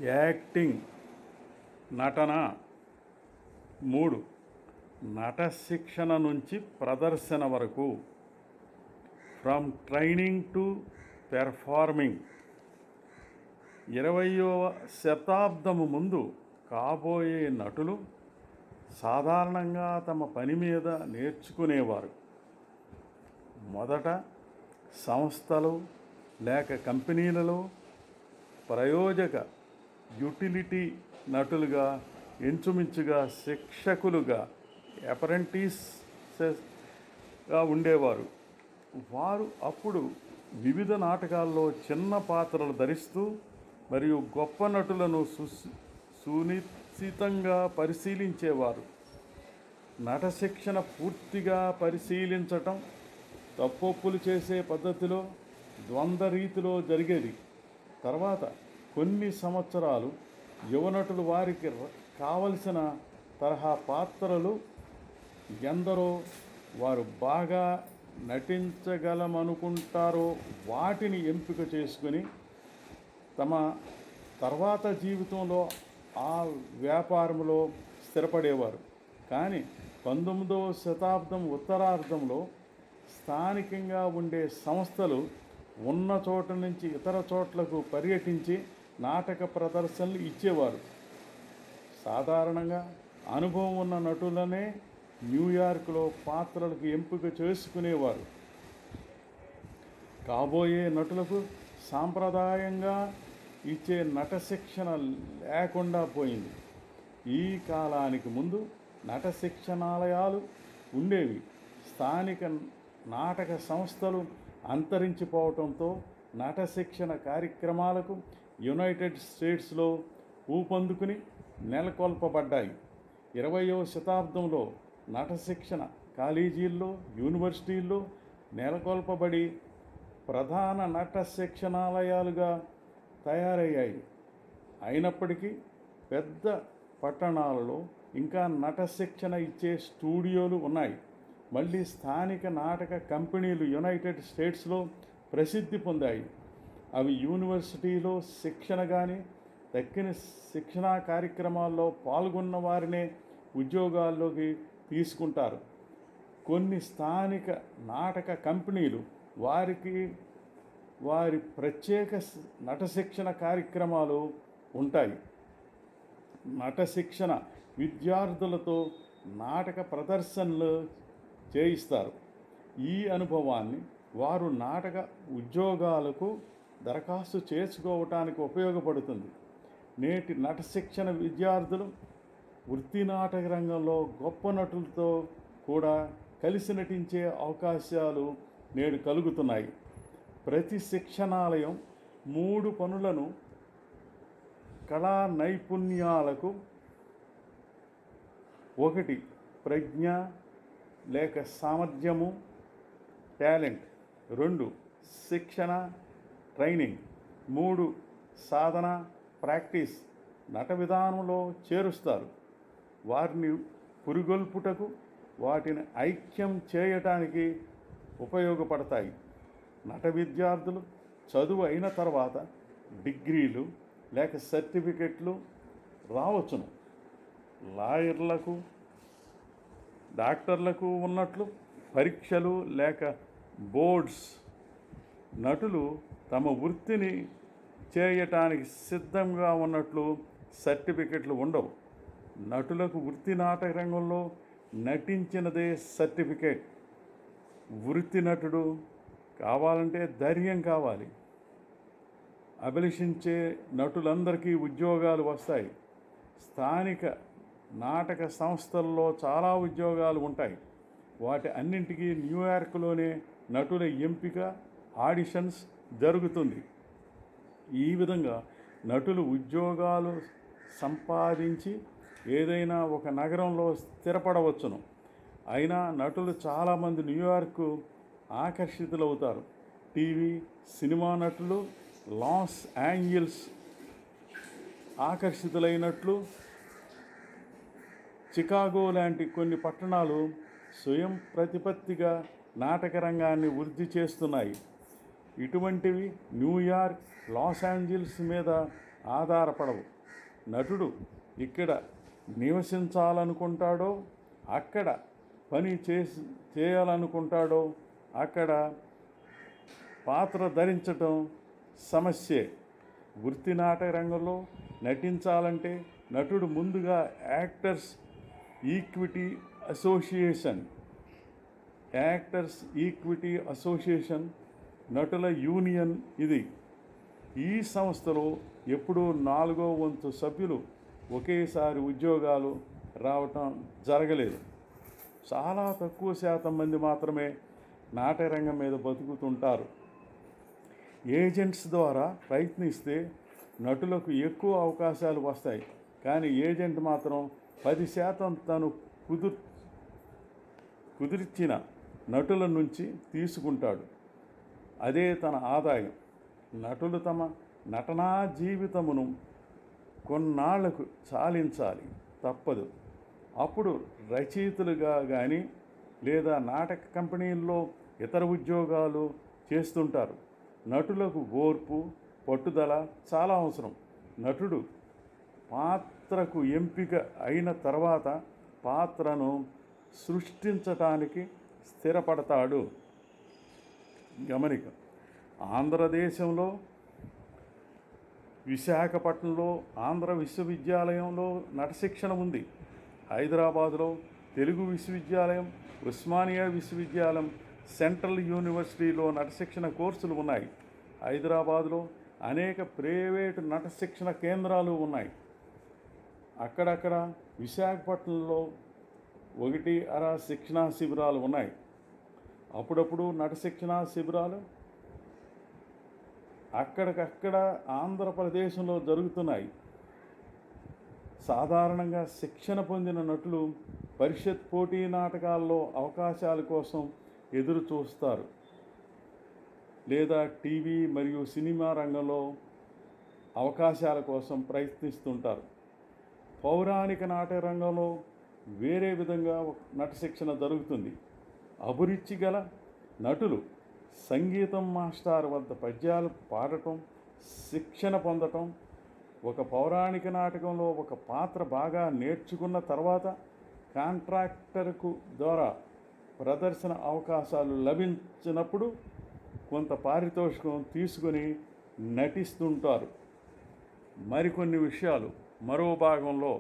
Acting, నటన. 3. నట శిక్షణ నుంచి ప్రదర్శన వరకు, ఫ్రమ్ ట్రైనింగ్ టు పెర్ఫార్మింగ్. 20వ శతాబ్దము ముందు కాబోయే నటులు సాధారణంగా తమ పని మీద నేర్చుకునేవారు. మొదట సంస్థలు లేక కంపెనీలలో ప్రయోజక యుటిలిటీ నటులుగా, ఇంచుమించుగా శిక్షకులుగా, అప్రెంటిస్గా ఉండేవారు. వారు అప్పుడు వివిధ నాటకాల్లో చిన్న పాత్రలు ధరిస్తూ మరియు గొప్ప నటులను సునిశ్చితంగా పరిశీలించేవారు. నట శిక్షణ పూర్తిగా పరిశీలించటం తప్పొప్పులు చేసే పద్ధతిలో, ద్వంద్వ రీతిలో జరిగేది. తర్వాత కొన్ని సంవత్సరాలు యువనటులు వారికి కావలసిన తరహా పాత్రలు ఎందరో వారు బాగా నటించగలమనుకుంటారో వాటిని ఎంపిక చేసుకుని తమ తర్వాత జీవితంలో ఆ వ్యాపారంలో స్థిరపడేవారు. కానీ 19వ శతాబ్దం ఉత్తరార్ధంలో స్థానికంగా ఉండే సంస్థలు ఉన్న చోట నుంచి ఇతర చోట్లకు పర్యటించి నాటక ప్రదర్శనలు ఇచ్చేవారు. సాధారణంగా అనుభవం ఉన్న నటులనే న్యూయార్క్లో పాత్రలకు ఎంపిక చేసుకునేవారు. కాబోయే నటులకు సాంప్రదాయంగా ఇచ్చే నట శిక్షణ లేకుండా పోయింది. ఈ కాలానికి ముందు నట శిక్షణాలయాలు ఉండేవి. స్థానిక నాటక సంస్థలు అంతరించిపోవడంతో నట శిక్షణ కార్యక్రమాలకు యునైటెడ్ స్టేట్స్లో ఊపందుకుని నెలకొల్పబడ్డాయి. 20వ శతాబ్దంలో నట శిక్షణ కాలేజీల్లో, యూనివర్సిటీల్లో నెలకొల్పబడి ప్రధాన నట శిక్షణాలయాలుగా తయారయ్యాయి. అయినప్పటికీ పెద్ద పట్టణాలలో ఇంకా నట శిక్షణ ఇచ్చే స్టూడియోలు ఉన్నాయి. మళ్ళీ స్థానిక నాటక కంపెనీలు యునైటెడ్ స్టేట్స్లో ప్రసిద్ధి పొందాయి. అవి యూనివర్సిటీలో శిక్షణ కానీ, దక్కిన శిక్షణా కార్యక్రమాల్లో పాల్గొన్న వారినే ఉద్యోగాల్లోకి తీసుకుంటారు. కొన్ని స్థానిక నాటక కంపెనీలు వారి ప్రత్యేక నట శిక్షణ కార్యక్రమాలు ఉంటాయి. నట శిక్షణ విద్యార్థులతో నాటక ప్రదర్శనలు చేయిస్తారు. ఈ అనుభవాన్ని వారు నాటక ఉద్యోగాలకు దరఖాస్తు చేసుకోవటానికి ఉపయోగపడుతుంది. నేటి నట శిక్షణ విద్యార్థులు వృత్తి నాటక రంగంలో గొప్ప నటులతో కూడా కలిసి నటించే అవకాశాలు నేడు కలుగుతున్నాయి. ప్రతి శిక్షణాలయం 3 పనులను కళా నైపుణ్యాలకు: 1 ప్రజ్ఞ లేక సామర్థ్యము, టాలెంట్. 2 శిక్షణ, ట్రైనింగ్. 3 సాధన, ప్రాక్టీస్. నట విధానంలో చేరుస్తారు. వారిని పురిగొల్పుటకు, వాటిని ఐక్యం చేయటానికి ఉపయోగపడతాయి. నట విద్యార్థులు చదువు అయిన తర్వాత డిగ్రీలు లేక సర్టిఫికెట్లు రావచ్చును. లాయర్లకు, డాక్టర్లకు ఉన్నట్లు పరీక్షలు లేక బోర్డ్స్. నటులు తమ వృత్తిని చేయటానికి సిద్ధంగా ఉన్నట్లు సర్టిఫికెట్లు ఉండవు. నటులకు వృత్తి నాటక రంగంలో నటించినదే సర్టిఫికెట్. వృత్తి నటుడు కావాలంటే ధైర్యం కావాలి. అభిలషించే నటులందరికీ ఉద్యోగాలు వస్తాయి. స్థానిక నాటక సంస్థల్లో చాలా ఉద్యోగాలు ఉంటాయి. వాటి అన్నింటికీ న్యూయార్క్లోనే నటుల ఎంపిక, ఆడిషన్స్ జరుగుతుంది. ఈ విధంగా నటులు ఉద్యోగాలు సంపాదించి ఏదైనా ఒక నగరంలో స్థిరపడవచ్చును. అయినా నటులు చాలామంది న్యూయార్క్ ఆకర్షితులవుతారు. టీవీ, సినిమా నటులు లాస్ ఏంజల్స్ ఆకర్షితులైనట్లు చికాగో లాంటి కొన్ని పట్టణాలు స్వయం ప్రతిపత్తిగా నాటక రంగాన్ని వృద్ధి చేస్తున్నాయి. ఇటువంటివి న్యూయార్క్, లాస్ ఏంజల్స్ మీద ఆధారపడవు. నటుడు ఇక్కడ నివసించాలనుకుంటాడో, అక్కడ పని చేయాలనుకుంటాడో అక్కడ పాత్ర ధరించటం సమస్యే. వృత్తి నాటక రంగంలో నటించాలంటే నటుడు ముందుగా యాక్టర్స్ ఈక్విటీ అసోసియేషన్ నటుల యూనియన్ ఇది. ఈ సంస్థలో ఎప్పుడూ 4వ వంతు సభ్యులు ఒకేసారి ఉద్యోగాలు రావటం జరగలేదు. చాలా తక్కువ శాతం మంది మాత్రమే నాటకరంగం మీద బతుకుతుంటారు. ఏజెంట్స్ ద్వారా ప్రయత్నిస్తే నటులకు ఎక్కువ అవకాశాలు వస్తాయి. కానీ ఏజెంట్ మాత్రం 10% తను కుదిర్చిన నటుల నుంచి తీసుకుంటాడు. అదే తన ఆదాయం. నటులు తమ నటనా జీవితమును కొన్నాళ్లకు చాలించాలి, తప్పదు. అప్పుడు రచయితలుగా కానీ లేదా నాటక కంపెనీల్లో ఇతర ఉద్యోగాలు చేస్తుంటారు. నటులకు ఓర్పు, పట్టుదల చాలా అవసరం. నటుడు పాత్రకు ఎంపిక అయిన తర్వాత పాత్రను సృష్టించటానికి స్థిరపడతాడు. గమనిక. ఆంధ్రదేశంలో విశాఖపట్నంలో ఆంధ్ర విశ్వవిద్యాలయంలో నటశిక్షణ ఉంది. హైదరాబాదులో తెలుగు విశ్వవిద్యాలయం, ఉస్మానియా విశ్వవిద్యాలయం, సెంట్రల్ యూనివర్సిటీలో నటశిక్షణ కోర్సులు ఉన్నాయి. హైదరాబాదులో అనేక ప్రైవేటు నటశిక్షణ కేంద్రాలు ఉన్నాయి. అక్కడక్కడ విశాఖపట్నంలో 1-2 శిక్షణా శిబిరాలు ఉన్నాయి. అప్పుడప్పుడు నటశిక్షణా శిబిరాలు అక్కడికక్కడ ఆంధ్రప్రదేశ్లో జరుగుతున్నాయి. సాధారణంగా శిక్షణ పొందిన నటులు పరిషత్ పోటీ నాటకాల్లో అవకాశాల కోసం ఎదురు చూస్తారు, లేదా టీవీ మరియు సినిమా రంగంలో అవకాశాల కోసం ప్రయత్నిస్తుంటారు. పౌరాణిక నాటక రంగంలో వేరే విధంగా నటశిక్షణ జరుగుతుంది. అభిరుచి గల నటులు సంగీతం మాస్టర్ వద్ద పద్యాలు పాడటం, శిక్షణ పొందటం. ఒక పౌరాణిక నాటకంలో ఒక పాత్ర బాగా నేర్చుకున్న తర్వాత కాంట్రాక్టర్కు ద్వారా ప్రదర్శన అవకాశాలు లభించినప్పుడు కొంత పారితోషికం తీసుకొని నటిస్తుంటారు. మరికొన్ని విషయాలు మరో భాగంలో